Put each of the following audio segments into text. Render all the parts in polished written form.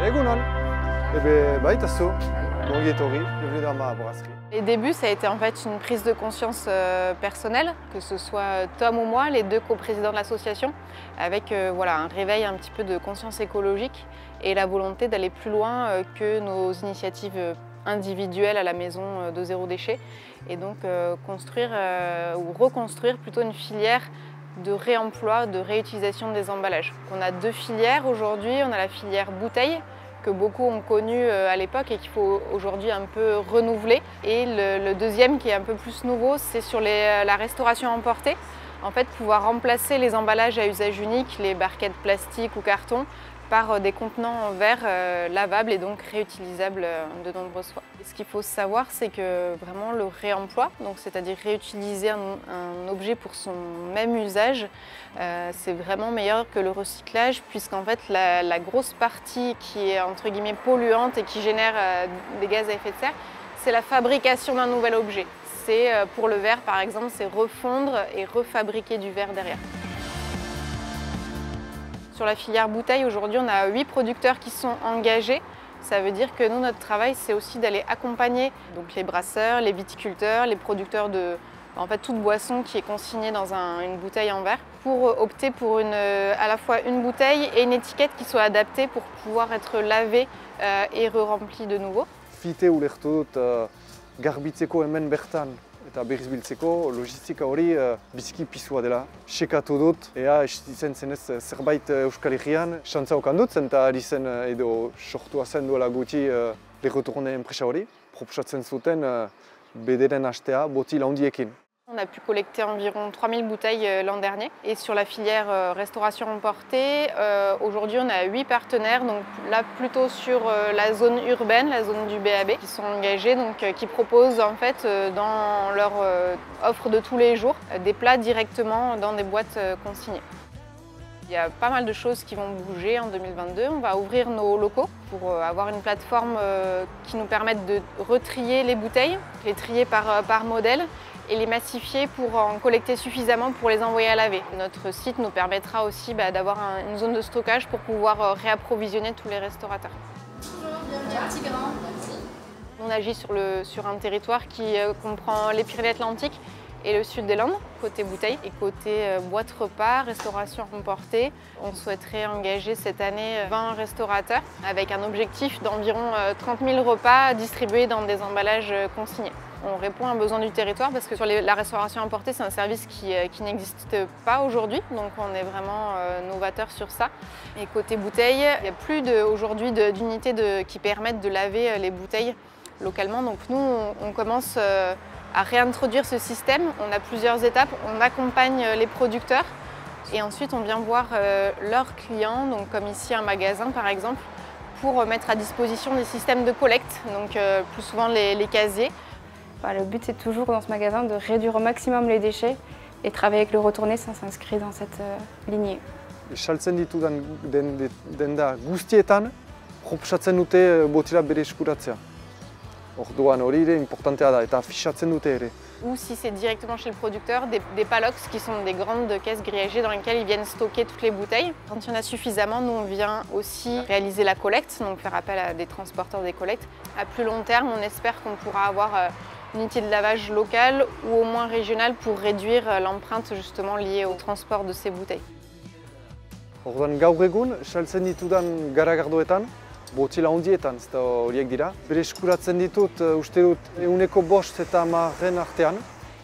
Egunon. Baitasso, Monguetori, bienvenue dans ma brasserie. Les débuts, ça a été en fait une prise de conscience personnelle, que ce soit Tom ou moi, les deux coprésidents de l'association, avec voilà, un réveil un petit peu de conscience écologique et la volonté d'aller plus loin que nos initiatives individuelles à la maison de zéro déchet, et donc construire ou reconstruire plutôt une filière de réemploi, de réutilisation des emballages. On a deux filières aujourd'hui, on a la filière bouteille, que beaucoup ont connu à l'époque et qu'il faut aujourd'hui un peu renouveler. Et le deuxième qui est un peu plus nouveau, c'est sur la restauration emportée. En fait, pouvoir remplacer les emballages à usage unique, les barquettes plastiques ou carton, par des contenants en verre lavables et donc réutilisables de nombreuses fois. Et ce qu'il faut savoir, c'est que vraiment le réemploi, c'est-à-dire réutiliser un objet pour son même usage, c'est vraiment meilleur que le recyclage, puisqu'en fait la grosse partie qui est entre guillemets polluante et qui génère des gaz à effet de serre, c'est la fabrication d'un nouvel objet. C'est pour le verre par exemple, c'est refondre et refabriquer du verre derrière. Sur la filière bouteille, aujourd'hui, on a 8 producteurs qui sont engagés. Ça veut dire que nous, notre travail, c'est aussi d'aller accompagner donc, les brasseurs, les viticulteurs, les producteurs de en fait, toute boisson qui est consignée dans une bouteille en verre, pour opter pour à la fois une bouteille et une étiquette qui soit adaptée pour pouvoir être lavée et re-remplie de nouveau. Fite ulertu dut garbitzeko hemen bertan eta berriz biltzeko logistika hori biziki pisua dela. Sekatu dut, ea izen zenez zerbait Euskal Herrian, xantza okan dut, zenta ari zen edo sortua zen duela guti Le Retourne enpresa hori, proposatzen zuten bederen hastea botil handiekin. On a pu collecter environ 3000 bouteilles l'an dernier. Et sur la filière restauration emportée, aujourd'hui on a 8 partenaires, donc là plutôt sur la zone urbaine, la zone du BAB, qui sont engagés, donc qui proposent en fait dans leur offre de tous les jours des plats directement dans des boîtes consignées. Il y a pas mal de choses qui vont bouger en 2022. On va ouvrir nos locaux pour avoir une plateforme qui nous permette de retrier les bouteilles, les trier par modèle, et les massifier pour en collecter suffisamment pour les envoyer à laver. Notre site nous permettra aussi d'avoir une zone de stockage pour pouvoir réapprovisionner tous les restaurateurs. Bonjour, bienvenue à Petit Grain. Merci. On agit sur un territoire qui comprend les Pyrénées-Atlantiques et le sud des Landes, côté bouteille. Et côté boîte repas, restauration emportée, on souhaiterait engager cette année 20 restaurateurs avec un objectif d'environ 30 000 repas distribués dans des emballages consignés. On répond à un besoin du territoire parce que sur la restauration emportée, c'est un service qui n'existe pas aujourd'hui, donc on est vraiment novateur sur ça. Et côté bouteille, il n'y a plus aujourd'hui d'unités qui permettent de laver les bouteilles localement. Donc nous, on commence à réintroduire ce système. On a plusieurs étapes, on accompagne les producteurs et ensuite on vient voir leurs clients, donc comme ici un magasin par exemple, pour mettre à disposition des systèmes de collecte, donc plus souvent les casiers. Le but, c'est toujours dans ce magasin de réduire au maximum les déchets et travailler avec Le Retourné, ça s'inscrit dans cette lignée. Saltzen ditudan denda guztietan proposatzen dute botila bere eskuratzea. Orduan hori ere importantea da eta afixatzen dute ere. Ou si c'est directement chez le producteur, des palox qui sont des grandes caisses grillagées dans lesquelles ils viennent stocker toutes les bouteilles. Quand il y en a suffisamment, nous on vient aussi réaliser la collecte, donc faire appel à des transporteurs des collectes. À plus long terme, on espère qu'on pourra avoir une unité de lavage locale ou au moins régionale pour réduire l'empreinte justement liée au transport de ces bouteilles. Orduan gaur egun saltzen ditudan garagardoetan, botila handietan, ez da horiek dira. Bere eskuratzen ditut, uste dut, 5 eta 10 artean.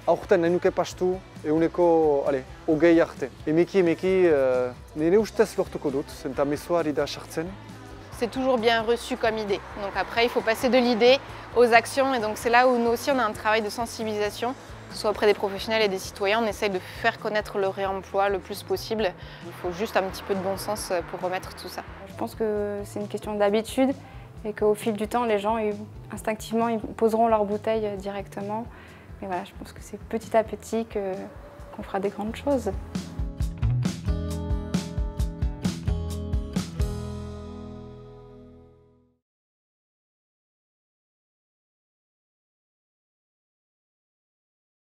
Aurten nahi nuke pastu, 20 arte. Emeki, nire ustez lortuko dut, zenta mezua ari da sartzen. C'est toujours bien reçu comme idée. Donc après, il faut passer de l'idée aux actions. Et donc c'est là où nous aussi, on a un travail de sensibilisation, que ce soit auprès des professionnels et des citoyens. On essaye de faire connaître le réemploi le plus possible. Il faut juste un petit peu de bon sens pour remettre tout ça. Je pense que c'est une question d'habitude et qu'au fil du temps, les gens, instinctivement, ils poseront leurs bouteilles directement. Mais voilà, je pense que c'est petit à petit qu'on fera des grandes choses.